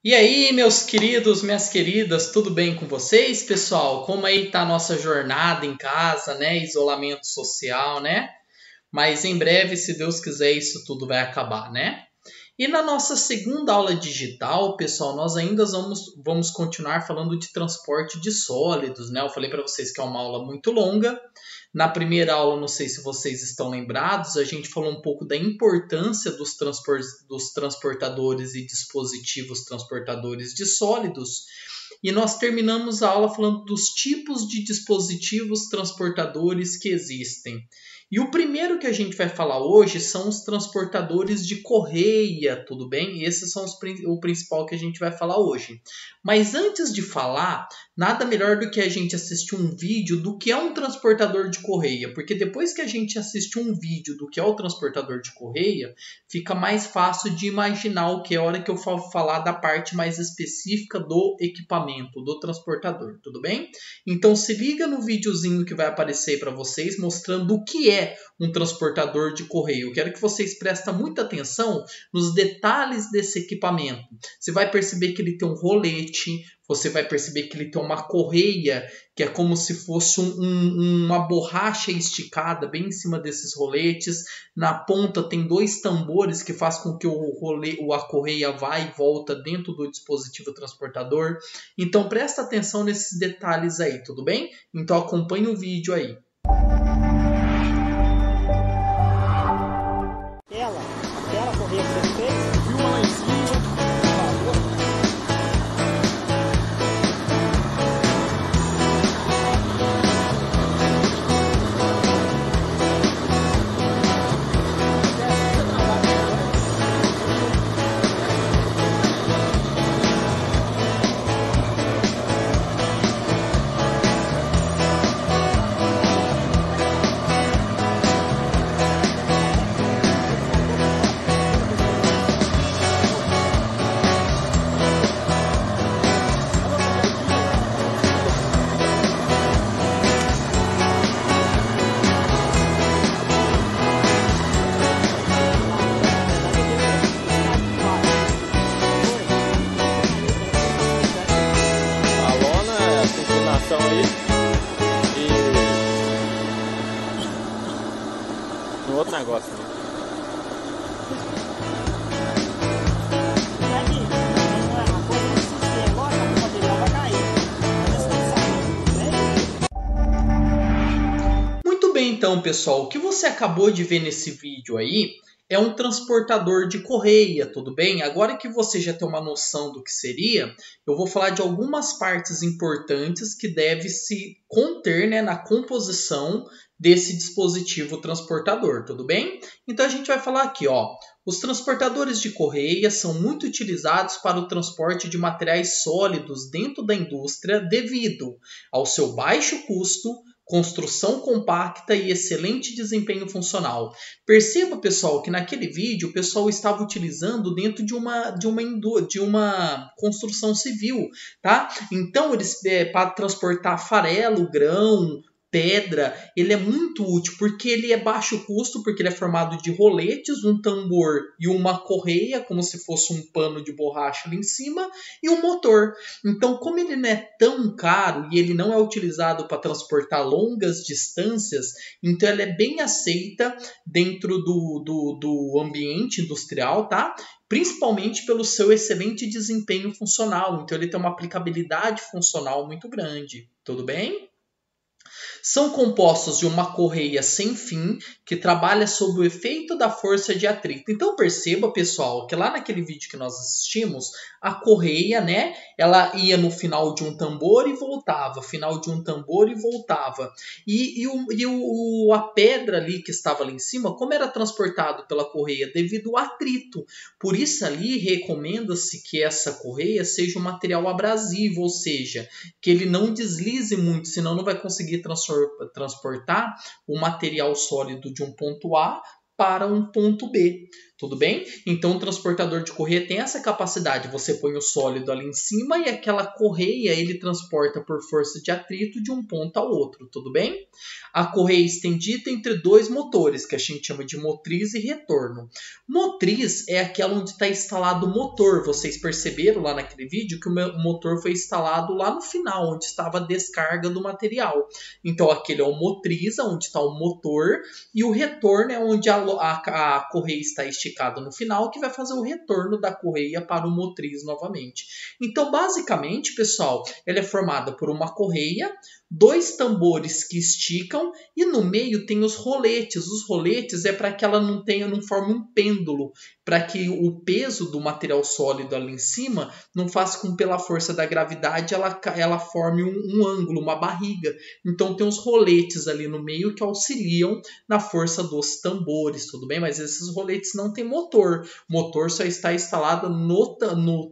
E aí, meus queridos, minhas queridas, tudo bem com vocês, pessoal? Como aí tá a nossa jornada em casa, né? Isolamento social, né? Mas em breve, se Deus quiser, isso tudo vai acabar, né? E na nossa segunda aula digital, pessoal, nós ainda vamos continuar falando de transporte de sólidos, né? Eu falei para vocês que é uma aula muito longa. Na primeira aula, não sei se vocês estão lembrados, a gente falou um pouco da importância dos transportadores e dispositivos transportadores de sólidos. E nós terminamos a aula falando dos tipos de dispositivos transportadores que existem. E o primeiro que a gente vai falar hoje são os transportadores de correia, tudo bem? Esses são o principal que a gente vai falar hoje. Mas antes de falar, nada melhor do que a gente assistir um vídeo do que é um transportador de correia, porque depois que a gente assiste um vídeo do que é o transportador de correia, fica mais fácil de imaginar o que é a hora que eu for falar da parte mais específica do equipamento, do transportador, tudo bem? Então se liga no videozinho que vai aparecer para vocês mostrando o que é um transportador de correio. Eu quero que vocês prestem muita atenção nos detalhes desse equipamento. Você vai perceber que ele tem um rolete, você vai perceber que ele tem uma correia, que é como se fosse uma borracha esticada bem em cima desses roletes. Na ponta tem dois tambores que faz com que a correia vá e volta dentro do dispositivo transportador. Então presta atenção nesses detalhes aí, tudo bem? Então acompanhe o vídeo aí. Aquela correia que você fez, viu lá em cima. Aí e no outro negócio, né? Muito bem, então, pessoal, o que você acabou de ver nesse vídeo aí é um transportador de correia, tudo bem? Agora que você já tem uma noção do que seria, eu vou falar de algumas partes importantes que deve se conter, né, na composição desse dispositivo transportador, tudo bem? Então a gente vai falar aqui, ó. Os transportadores de correia são muito utilizados para o transporte de materiais sólidos dentro da indústria devido ao seu baixo custo, construção compacta e excelente desempenho funcional. Perceba, pessoal, que naquele vídeo o pessoal estava utilizando dentro de uma construção civil, tá? Então, eles para transportar farelo, grão, pedra, ele é muito útil porque ele é baixo custo, porque ele é formado de roletes, um tambor e uma correia, como se fosse um pano de borracha ali em cima, e um motor. Então, como ele não é tão caro e ele não é utilizado para transportar longas distâncias, então ela é bem aceita dentro do ambiente industrial, tá? Principalmente pelo seu excelente desempenho funcional. Então ele tem uma aplicabilidade funcional muito grande. Tudo bem? São compostos de uma correia sem fim que trabalha sob o efeito da força de atrito. Então perceba, pessoal, que lá naquele vídeo que nós assistimos, a correia, né, ela ia no final de um tambor e voltava, final de um tambor e voltava. A pedra ali que estava ali em cima, como era transportado pela correia? Devido ao atrito. Por isso ali recomenda-se que essa correia seja um material abrasivo, ou seja, que ele não deslize muito, senão não vai conseguir transportar o material sólido de um ponto A para um ponto B. Tudo bem? Então o transportador de correia tem essa capacidade. Você põe o sólido ali em cima e aquela correia ele transporta por força de atrito de um ponto ao outro. Tudo bem? A correia é estendida entre dois motores, que a gente chama de motriz e retorno. Motriz é aquela onde está instalado o motor. Vocês perceberam lá naquele vídeo que o motor foi instalado lá no final, onde estava a descarga do material. Então aquele é o motriz, onde está o motor, e o retorno é onde a correia está esticada no final, que vai fazer o retorno da correia para o motriz novamente. Então, basicamente, pessoal, ela é formada por uma correia, dois tambores que esticam e no meio tem os roletes. Os roletes é para que ela não forme um pêndulo, para que o peso do material sólido ali em cima não faça com que pela força da gravidade ela forme um ângulo, uma barriga. Então tem os roletes ali no meio que auxiliam na força dos tambores, tudo bem? Mas esses roletes não tem motor. O motor só está instalado no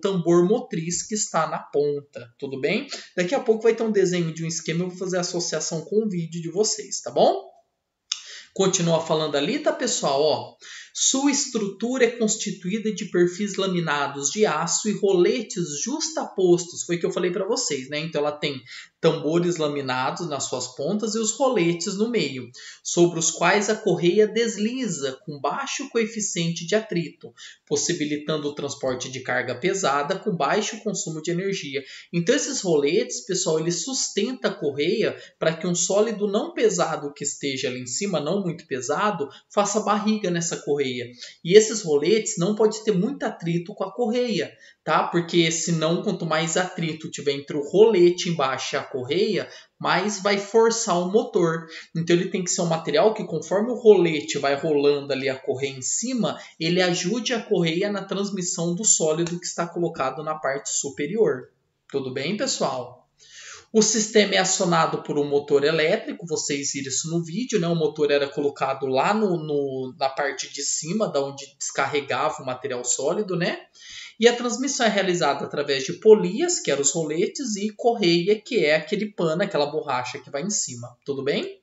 tambor motriz que está na ponta, tudo bem? Daqui a pouco vai ter um desenho de um esquema, eu vou fazer a associação com o vídeo de vocês, tá bom? Continua falando ali, tá, pessoal? Ó, sua estrutura é constituída de perfis laminados de aço e roletes justapostos. Foi o que eu falei para vocês, né? Então ela tem tambores laminados nas suas pontas e os roletes no meio, sobre os quais a correia desliza com baixo coeficiente de atrito, possibilitando o transporte de carga pesada com baixo consumo de energia. Então esses roletes, pessoal, eles sustentam a correia para que um sólido não pesado que esteja ali em cima, não muito pesado, faça barriga nessa correia. E esses roletes não pode ter muito atrito com a correia, tá? Porque senão, quanto mais atrito tiver entre o rolete embaixo e a correia, mais vai forçar o motor. Então ele tem que ser um material que, conforme o rolete vai rolando ali a correia em cima, ele ajude a correia na transmissão do sólido que está colocado na parte superior. Tudo bem, pessoal? O sistema é acionado por um motor elétrico, vocês viram isso no vídeo, né? O motor era colocado lá na parte de cima, da onde descarregava o material sólido, né? E a transmissão é realizada através de polias, que eram os roletes, e correia, que é aquele pano, aquela borracha que vai em cima. Tudo bem?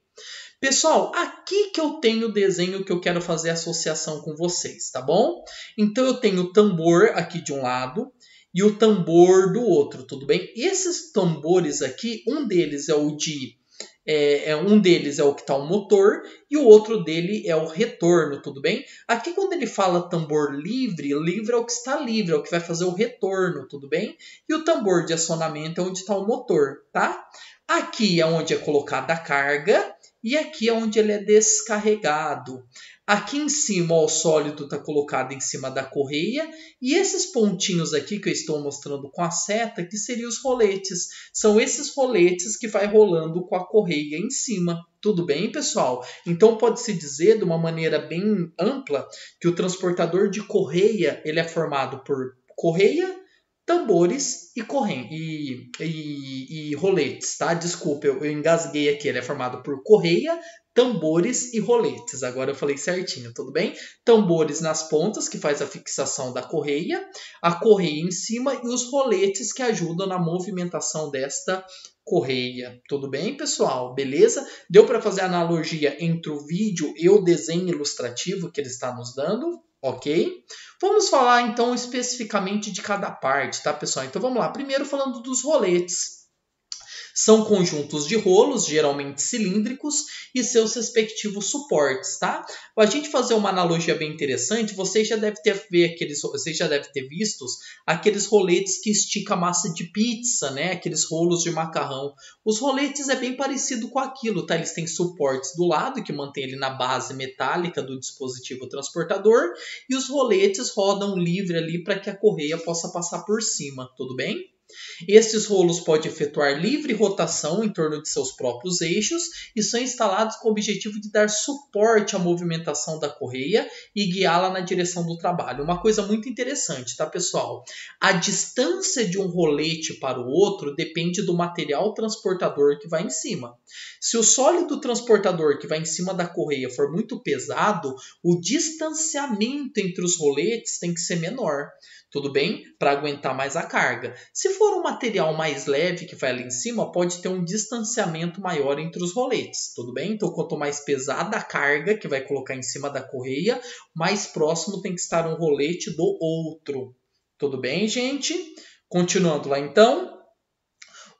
Pessoal, aqui que eu tenho o desenho que eu quero fazer a associação com vocês, tá bom? Então eu tenho o tambor aqui de um lado e o tambor do outro, tudo bem? Esses tambores aqui, um deles é o que está o motor e o outro dele é o retorno, tudo bem? Aqui quando ele fala tambor livre, livre é o que está livre, é o que vai fazer o retorno, tudo bem? E o tambor de acionamento é onde está o motor, tá? Aqui é onde é colocada a carga e aqui é onde ele é descarregado. Aqui em cima, ó, o sólido está colocado em cima da correia e esses pontinhos aqui que eu estou mostrando com a seta, que seriam os roletes. São esses roletes que vai rolando com a correia em cima. Tudo bem, pessoal? Então pode-se dizer de uma maneira bem ampla que o transportador de correia ele é formado por correia, tambores e roletes, tá? Desculpa, eu engasguei aqui. Ele é formado por correia, tambores e roletes. Agora eu falei certinho, tudo bem? Tambores nas pontas, que faz a fixação da correia, a correia em cima e os roletes que ajudam na movimentação desta correia. Tudo bem, pessoal? Beleza? Deu para fazer a analogia entre o vídeo e o desenho ilustrativo que ele está nos dando? Ok? Vamos falar então especificamente de cada parte, tá, pessoal? Então vamos lá. Primeiro falando dos roletes. São conjuntos de rolos, geralmente cilíndricos, e seus respectivos suportes, tá? Para a gente fazer uma analogia bem interessante, vocês já devem ter visto aqueles roletes que estica a massa de pizza, né? Aqueles rolos de macarrão. Os roletes é bem parecido com aquilo, tá? Eles têm suportes do lado, que mantém ele na base metálica do dispositivo transportador, e os roletes rodam livre ali para que a correia possa passar por cima, tudo bem? Estes rolos podem efetuar livre rotação em torno de seus próprios eixos e são instalados com o objetivo de dar suporte à movimentação da correia e guiá-la na direção do trabalho. Uma coisa muito interessante, tá, pessoal? A distância de um rolete para o outro depende do material transportador que vai em cima. Se o sólido transportador que vai em cima da correia for muito pesado, o distanciamento entre os roletes tem que ser menor. tudo bem? Para aguentar mais a carga. Se for um material mais leve que vai ali em cima, pode ter um distanciamento maior entre os roletes, tudo bem? Então, quanto mais pesada a carga que vai colocar em cima da correia, mais próximo tem que estar um rolete do outro. Tudo bem, gente? Continuando lá então.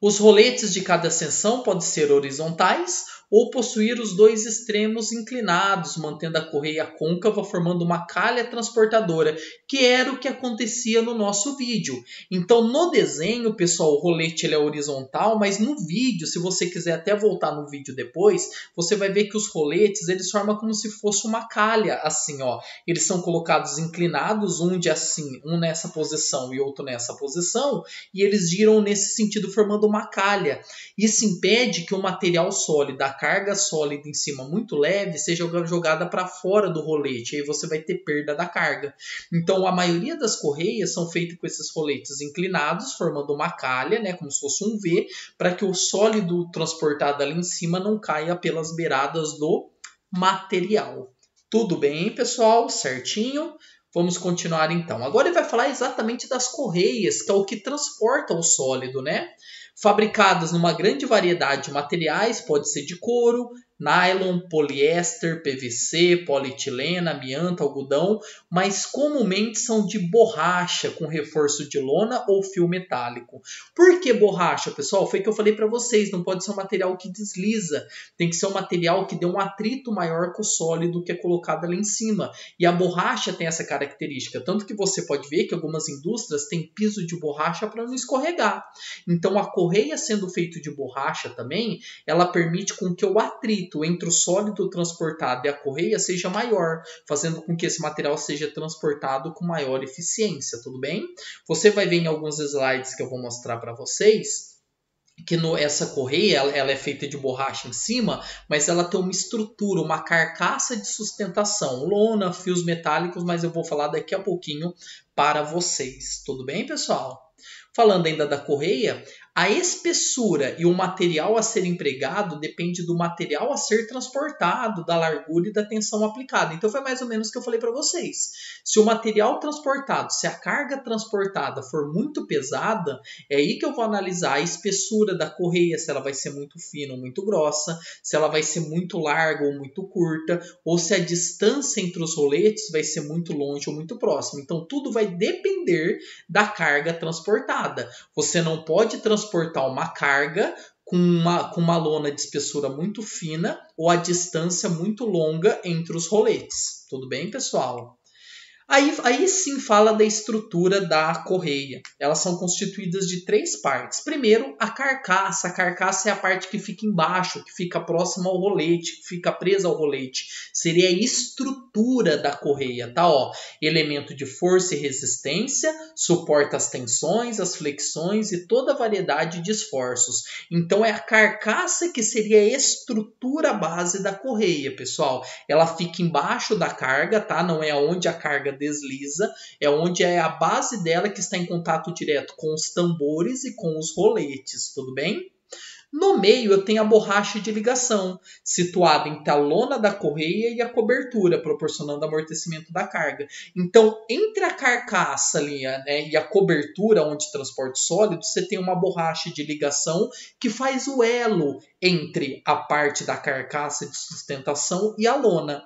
Os roletes de cada seção podem ser horizontais ou possuir os dois extremos inclinados, mantendo a correia côncava, formando uma calha transportadora, que era o que acontecia no nosso vídeo. Então, no desenho, pessoal, o rolete ele é horizontal, mas no vídeo, se você quiser até voltar no vídeo depois, você vai ver que os roletes eles formam como se fosse uma calha, assim, ó. Eles são colocados inclinados, um de assim, um nessa posição e outro nessa posição, e eles giram nesse sentido, formando uma calha. Isso impede que o material sólido, a carga sólida em cima muito leve, seja jogada para fora do rolete. Aí você vai ter perda da carga. Então, a maioria das correias são feitas com esses roletes inclinados, formando uma calha, né, como se fosse um V, para que o sólido transportado ali em cima não caia pelas beiradas do material. Tudo bem, pessoal? Certinho? Vamos continuar então. Agora ele vai falar exatamente das correias, que é o que transporta o sólido, né? Fabricadas numa grande variedade de materiais, pode ser de couro, nylon, poliéster, PVC, polietileno, amianto, algodão, mas comumente são de borracha com reforço de lona ou fio metálico. Por que borracha, pessoal? Foi o que eu falei para vocês, não pode ser um material que desliza, tem que ser um material que dê um atrito maior com o sólido que é colocado ali em cima. E a borracha tem essa característica, tanto que você pode ver que algumas indústrias têm piso de borracha para não escorregar. Então a correia sendo feita de borracha também, ela permite com que o atrito entre o sólido transportado e a correia seja maior, fazendo com que esse material seja transportado com maior eficiência, tudo bem? Você vai ver em alguns slides que eu vou mostrar para vocês que essa correia ela é feita de borracha em cima, mas ela tem uma estrutura, uma carcaça de sustentação, lona, fios metálicos, mas eu vou falar daqui a pouquinho para vocês, tudo bem, pessoal? Falando ainda da correia, a espessura e o material a ser empregado depende do material a ser transportado, da largura e da tensão aplicada. Então foi mais ou menos o que eu falei para vocês. Se o material transportado, se a carga transportada for muito pesada, é aí que eu vou analisar a espessura da correia, se ela vai ser muito fina ou muito grossa, se ela vai ser muito larga ou muito curta, ou se a distância entre os roletes vai ser muito longe ou muito próxima. Então tudo vai depender da carga transportada. Você não pode transportar uma carga com uma lona de espessura muito fina ou a distância muito longa entre os roletes. Tudo bem, pessoal? Aí sim fala da estrutura da correia. Elas são constituídas de 3 partes. Primeiro, a carcaça. A carcaça é a parte que fica embaixo, que fica próxima ao rolete, que fica presa ao rolete. Seria a estrutura da correia, tá? Ó, elemento de força e resistência, suporta as tensões, as flexões e toda a variedade de esforços. Então é a carcaça que seria a estrutura base da correia, pessoal. Ela fica embaixo da carga, tá? Não é onde a carga desliza, é onde é a base dela que está em contato direto com os tambores e com os roletes, tudo bem? No meio eu tenho a borracha de ligação, situada entre a lona da correia e a cobertura, proporcionando amortecimento da carga. Então, entre a carcaça ali, né, e a cobertura onde transporta o sólido, você tem uma borracha de ligação que faz o elo entre a parte da carcaça de sustentação e a lona.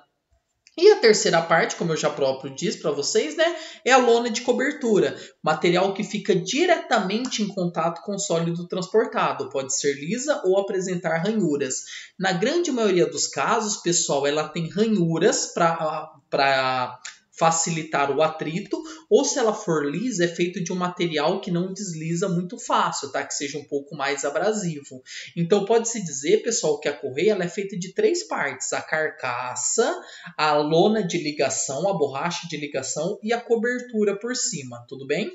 E a terceira parte, como eu já próprio disse para vocês, né, é a lona de cobertura, material que fica diretamente em contato com o sólido transportado, pode ser lisa ou apresentar ranhuras. Na grande maioria dos casos, pessoal, ela tem ranhuras para facilitar o atrito, ou se ela for lisa, é feito de um material que não desliza muito fácil, tá? Que seja um pouco mais abrasivo. Então pode-se dizer, pessoal, que a correia ela é feita de 3 partes: a carcaça, a lona de ligação, a borracha de ligação e a cobertura por cima, tudo bem?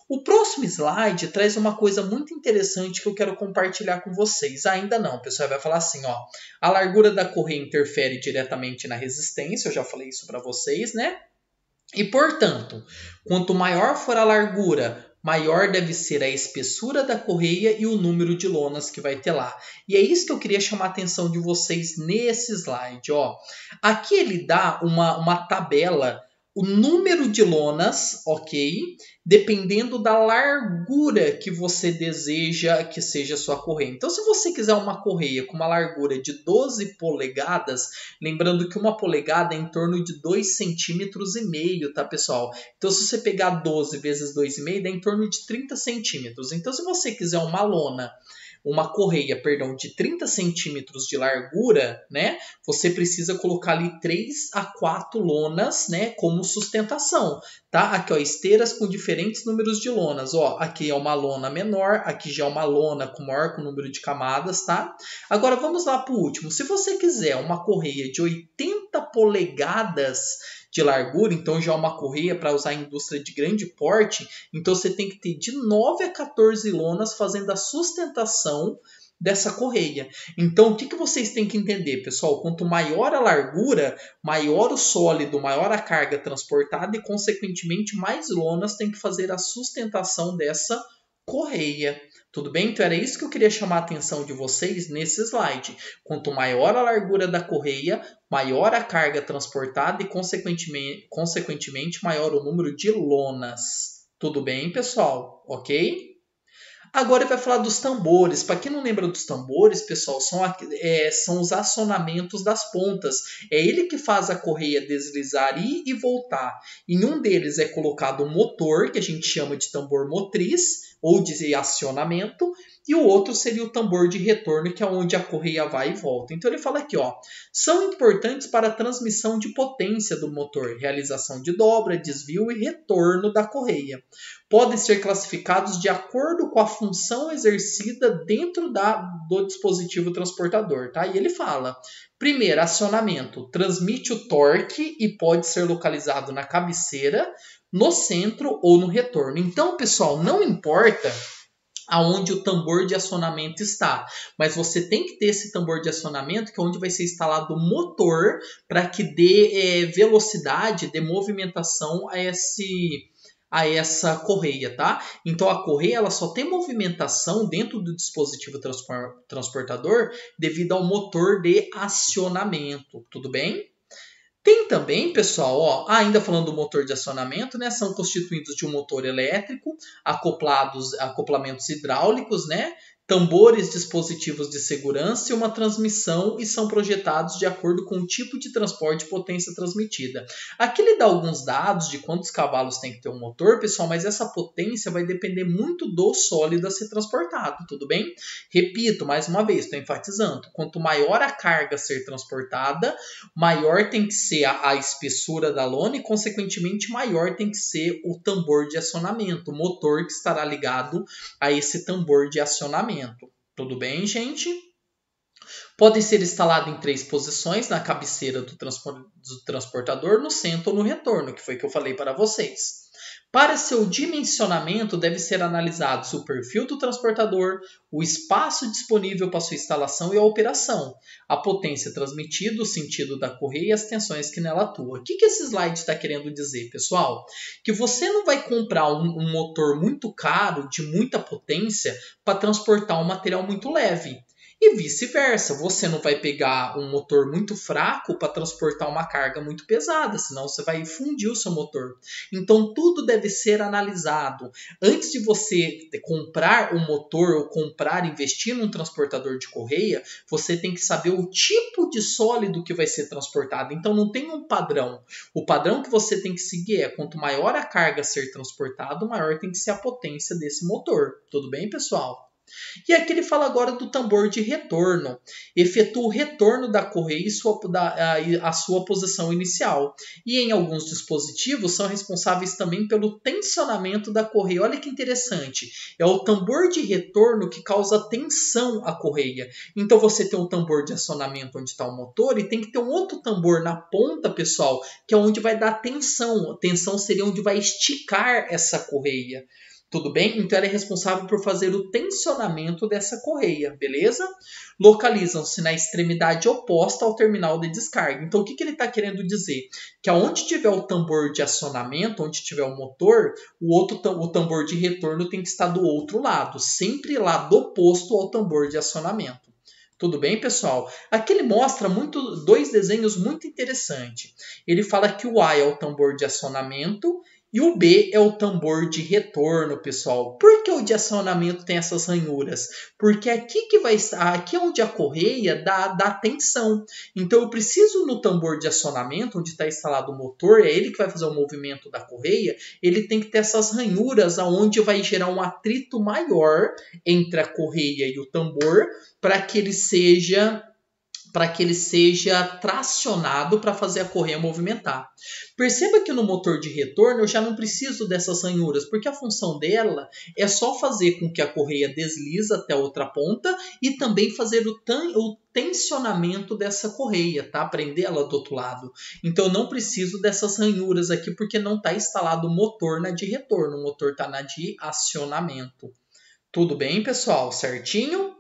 O próximo slide traz uma coisa muito interessante que eu quero compartilhar com vocês. Ainda não, pessoal, vai falar assim, ó, a largura da correia interfere diretamente na resistência, eu já falei isso para vocês, né? E, portanto, quanto maior for a largura, maior deve ser a espessura da correia e o número de lonas que vai ter lá. E é isso que eu queria chamar a atenção de vocês nesse slide. Ó. Aqui ele dá uma tabela o número de lonas, ok? Dependendo da largura que você deseja que seja a sua correia. Então, se você quiser uma correia com uma largura de 12 polegadas, lembrando que uma polegada é em torno de 2,5 cm, tá, pessoal? Então, se você pegar 12 vezes 2,5, dá em torno de 30 centímetros. Então, se você quiser uma correia, perdão, de 30 centímetros de largura, né? Você precisa colocar ali 3 a 4 lonas, né? Como sustentação, tá? Aqui, ó, esteiras com diferentes números de lonas, ó. Aqui é uma lona menor, aqui já é uma lona com maior número de camadas, tá? Agora, vamos lá para o último. Se você quiser uma correia de 80 polegadas de largura, então já é uma correia para usar em indústria de grande porte, então você tem que ter de 9 a 14 lonas fazendo a sustentação dessa correia. Então, o que vocês têm que entender, pessoal? Quanto maior a largura, maior o sólido, maior a carga transportada e, consequentemente, mais lonas tem que fazer a sustentação dessa correia. Tudo bem? Então era isso que eu queria chamar a atenção de vocês nesse slide. Quanto maior a largura da correia, maior a carga transportada e, consequentemente, maior o número de lonas. Tudo bem, pessoal? Ok? Agora vai falar dos tambores. Para quem não lembra dos tambores, pessoal, são os acionamentos das pontas. É ele que faz a correia deslizar, ir e voltar. Em um deles é colocado um motor, que a gente chama de tambor motriz, ou de acionamento, e o outro seria o tambor de retorno, que é onde a correia vai e volta. Então ele fala aqui, ó, são importantes para a transmissão de potência do motor, realização de dobra, desvio e retorno da correia. Podem ser classificados de acordo com a função exercida dentro do dispositivo transportador, tá? E ele fala, primeiro, acionamento, transmite o torque e pode ser localizado na cabeceira, no centro ou no retorno. Então, pessoal, não importa aonde o tambor de acionamento está, mas você tem que ter esse tambor de acionamento, que é onde vai ser instalado o motor para que dê velocidade, dê movimentação a essa correia, tá? Então a correia ela só tem movimentação dentro do dispositivo transportador devido ao motor de acionamento, tudo bem? Tem também, pessoal, ó, ainda falando do motor de acionamento, né, são constituídos de um motor elétrico, acoplamentos hidráulicos, né, tambores, dispositivos de segurança e uma transmissão e são projetados de acordo com o tipo de transporte e potência transmitida. Aqui ele dá alguns dados de quantos cavalos tem que ter um motor, pessoal, mas essa potência vai depender muito do sólido a ser transportado, tudo bem? Repito, mais uma vez, estou enfatizando, quanto maior a carga a ser transportada, maior tem que ser a espessura da lona e, consequentemente, maior tem que ser o tambor de acionamento, o motor que estará ligado a esse tambor de acionamento. Tudo bem, gente? Podem ser instalados em 3 posições, na cabeceira do transportador, no centro ou no retorno, que foi o que eu falei para vocês. Para seu dimensionamento, deve ser analisado o perfil do transportador, o espaço disponível para sua instalação e a operação, a potência transmitida, o sentido da correia e as tensões que nela atuam. O que esse slide está querendo dizer, pessoal? Que você não vai comprar um motor muito caro, de muita potência, para transportar um material muito leve. E vice-versa, você não vai pegar um motor muito fraco para transportar uma carga muito pesada, senão você vai fundir o seu motor. Então tudo deve ser analisado. Antes de você comprar um motor ou investir num transportador de correia, você tem que saber o tipo de sólido que vai ser transportado. Então não tem um padrão. O padrão que você tem que seguir é quanto maior a carga a ser transportada, maior tem que ser a potência desse motor. Tudo bem, pessoal? E aqui ele fala agora do tambor de retorno. Efetua o retorno da correia e a sua posição inicial. E em alguns dispositivos são responsáveis também pelo tensionamento da correia. Olha que interessante. É o tambor de retorno que causa tensão à correia. Então você tem um tambor de acionamento onde está o motor e tem que ter um outro tambor na ponta, pessoal, que é onde vai dar tensão. A tensão seria onde vai esticar essa correia. Tudo bem? Então ela é responsável por fazer o tensionamento dessa correia, beleza? Localizam-se na extremidade oposta ao terminal de descarga. Então o que ele está querendo dizer? Que aonde tiver o tambor de acionamento, onde tiver o motor, o tambor de retorno tem que estar do outro lado, sempre lado oposto ao tambor de acionamento. Tudo bem, pessoal? Aqui ele mostra dois desenhos muito interessantes. Ele fala que o A é o tambor de acionamento e o B é o tambor de retorno, pessoal. Por que o de acionamento tem essas ranhuras? Porque aqui que vai estar, aqui é onde a correia dá tensão. Então eu preciso no tambor de acionamento, onde está instalado o motor, é ele que vai fazer o movimento da correia, ele tem que ter essas ranhuras aonde vai gerar um atrito maior entre a correia e o tambor para que ele seja tracionado para fazer a correia movimentar. Perceba que no motor de retorno eu já não preciso dessas ranhuras, porque a função dela é só fazer com que a correia deslize até a outra ponta e também fazer o tensionamento dessa correia, tá? Prender ela do outro lado. Então eu não preciso dessas ranhuras aqui, porque não está instalado o motor na de retorno, o motor está na de acionamento. Tudo bem, pessoal? Certinho?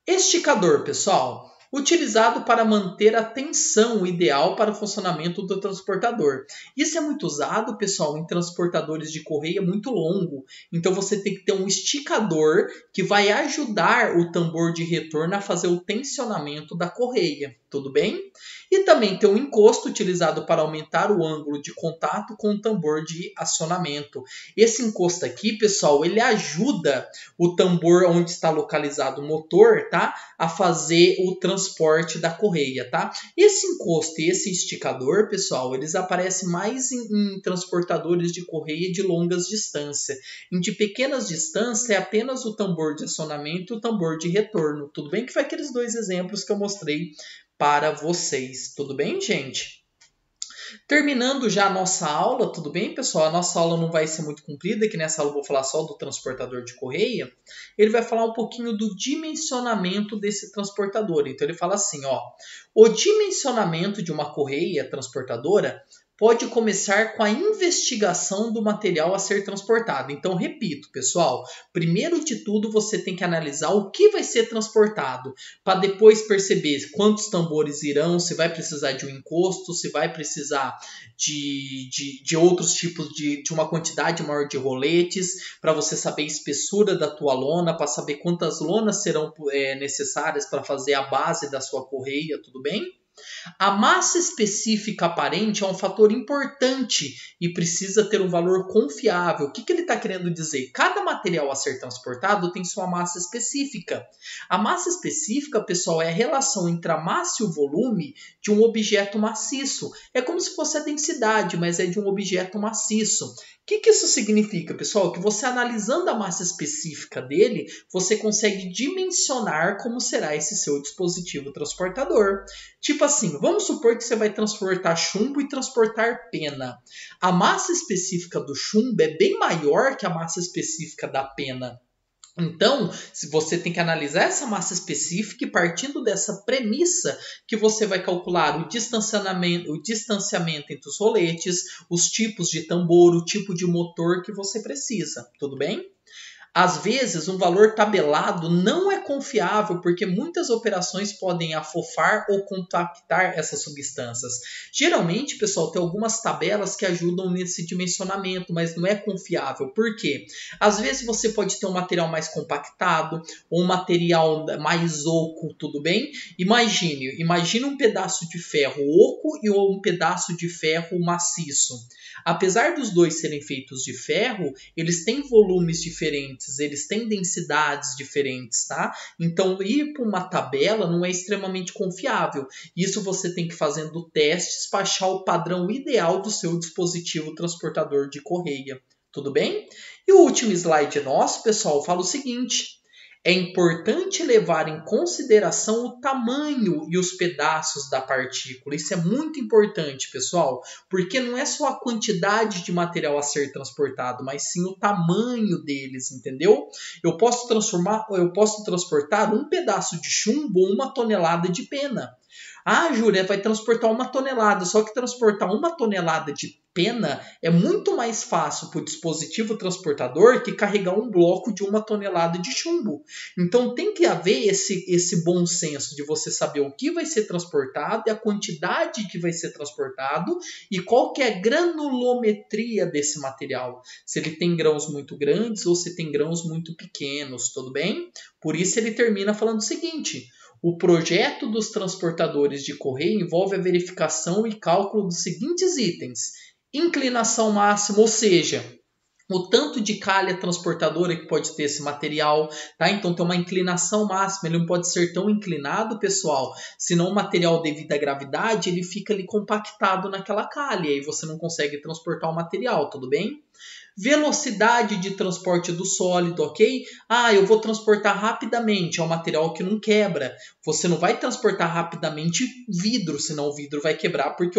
Esticador, pessoal. Utilizado para manter a tensão ideal para o funcionamento do transportador. Isso é muito usado, pessoal, em transportadores de correia muito longo. Então você tem que ter um esticador que vai ajudar o tambor de retorno a fazer o tensionamento da correia. Tudo bem? E também tem um encosto utilizado para aumentar o ângulo de contato com o tambor de acionamento. Esse encosto aqui, pessoal, ele ajuda o tambor onde está localizado o motor, tá? A fazer o transporte da correia, tá? Esse encosto e esse esticador, pessoal, eles aparecem mais em transportadores de correia de longas distâncias. Em de pequenas distâncias é apenas o tambor de acionamento e o tambor de retorno. Tudo bem? Que foi aqueles dois exemplos que eu mostrei para vocês. Tudo bem, gente? Terminando já a nossa aula, tudo bem, pessoal? A nossa aula não vai ser muito comprida, que nessa aula eu vou falar só do transportador de correia. Ele vai falar um pouquinho do dimensionamento desse transportador. Então ele fala assim, ó, o dimensionamento de uma correia transportadora pode começar com a investigação do material a ser transportado. Então, repito, pessoal, primeiro de tudo você tem que analisar o que vai ser transportado, para depois perceber quantos tambores irão, se vai precisar de um encosto, se vai precisar de outros tipos, de uma quantidade maior de roletes, para você saber a espessura da tua lona, para saber quantas lonas serão necessárias para fazer a base da sua correia, tudo bem? A massa específica aparente é um fator importante e precisa ter um valor confiável. O que ele está querendo dizer? Cada material a ser transportado tem sua massa específica. A massa específica, pessoal, é a relação entre a massa e o volume de um objeto maciço. É como se fosse a densidade, mas é de um objeto maciço. O que isso significa, pessoal? Que você analisando a massa específica dele, você consegue dimensionar como será esse seu dispositivo transportador. Tipo assim, vamos supor que você vai transportar chumbo e transportar pena. A massa específica do chumbo é bem maior que a massa específica da pena. Então, você tem que analisar essa massa específica e partindo dessa premissa que você vai calcular o distanciamento entre os roletes, os tipos de tambor, o tipo de motor que você precisa. Tudo bem? Às vezes, um valor tabelado não é confiável porque muitas operações podem afofar ou compactar essas substâncias. Geralmente, pessoal, tem algumas tabelas que ajudam nesse dimensionamento, mas não é confiável. Por quê? Às vezes você pode ter um material mais compactado ou um material mais oco, tudo bem? Imagine um pedaço de ferro oco e um pedaço de ferro maciço. Apesar dos dois serem feitos de ferro, eles têm volumes diferentes, eles têm densidades diferentes, tá? Então, ir para uma tabela não é extremamente confiável. Isso você tem que ir fazendo testes para achar o padrão ideal do seu dispositivo transportador de correia. Tudo bem? E o último slide nosso, pessoal, fala o seguinte. É importante levar em consideração o tamanho e os pedaços da partícula. Isso é muito importante, pessoal, porque não é só a quantidade de material a ser transportado, mas sim o tamanho deles, entendeu? Eu posso transportar um pedaço de chumbo ou 1 tonelada de pena. Ah, Júlia, vai transportar 1 tonelada, só que transportar 1 tonelada de pena é muito mais fácil para o dispositivo transportador que carregar um bloco de 1 tonelada de chumbo. Então tem que haver esse bom senso de você saber o que vai ser transportado e a quantidade que vai ser transportado e qual que é a granulometria desse material. Se ele tem grãos muito grandes ou se tem grãos muito pequenos, tudo bem? Por isso ele termina falando o seguinte. O projeto dos transportadores de correia envolve a verificação e cálculo dos seguintes itens: inclinação máxima, ou seja, o tanto de calha transportadora que pode ter esse material, tá? Então tem uma inclinação máxima, ele não pode ser tão inclinado, pessoal, senão o material, devido à gravidade, ele fica ali compactado naquela calha, e aí você não consegue transportar o material, tudo bem? Velocidade de transporte do sólido, ok? Eu vou transportar rapidamente, é um material que não quebra. Você não vai transportar rapidamente vidro, senão o vidro vai quebrar, porque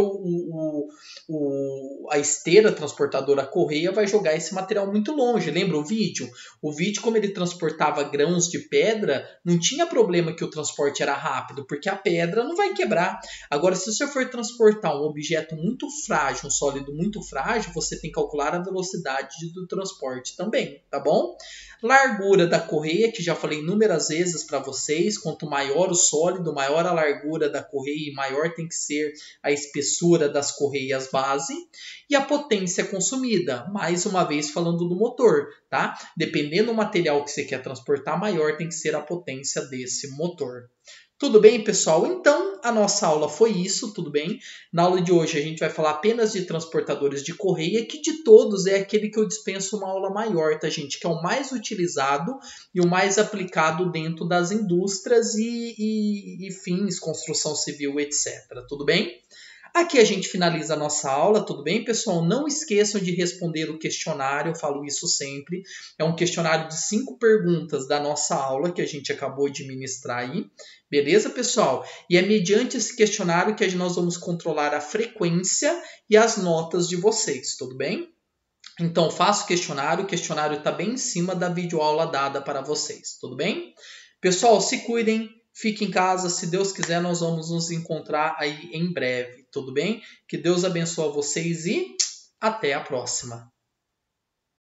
a esteira transportadora, a correia, vai jogar esse material muito longe. Lembra o vídeo? O vídeo, como ele transportava grãos de pedra, não tinha problema que o transporte era rápido, porque a pedra não vai quebrar. Agora, se você for transportar um objeto muito frágil, um sólido muito frágil, você tem que calcular a velocidade do transporte também, tá bom? Largura da correia, que já falei inúmeras vezes para vocês, quanto maior o sólido, maior a largura da correia e maior tem que ser a espessura das correias base. E a potência consumida, mais uma vez falando do motor, tá? Dependendo do material que você quer transportar, maior tem que ser a potência desse motor. Tudo bem, pessoal? Então, a nossa aula foi isso, tudo bem? Na aula de hoje a gente vai falar apenas de transportadores de correia, que de todos é aquele que eu dispenso uma aula maior, tá, gente? Que é o mais utilizado e o mais aplicado dentro das indústrias e fins, construção civil, etc. Tudo bem? Aqui a gente finaliza a nossa aula, tudo bem, pessoal? Não esqueçam de responder o questionário, eu falo isso sempre. É um questionário de 5 perguntas da nossa aula que a gente acabou de ministrar aí. Beleza, pessoal? E é mediante esse questionário que nós vamos controlar a frequência e as notas de vocês, tudo bem? Então, faça o questionário está bem em cima da videoaula dada para vocês, tudo bem? Pessoal, se cuidem. Fique em casa, se Deus quiser, nós vamos nos encontrar aí em breve, tudo bem? Que Deus abençoe vocês e até a próxima.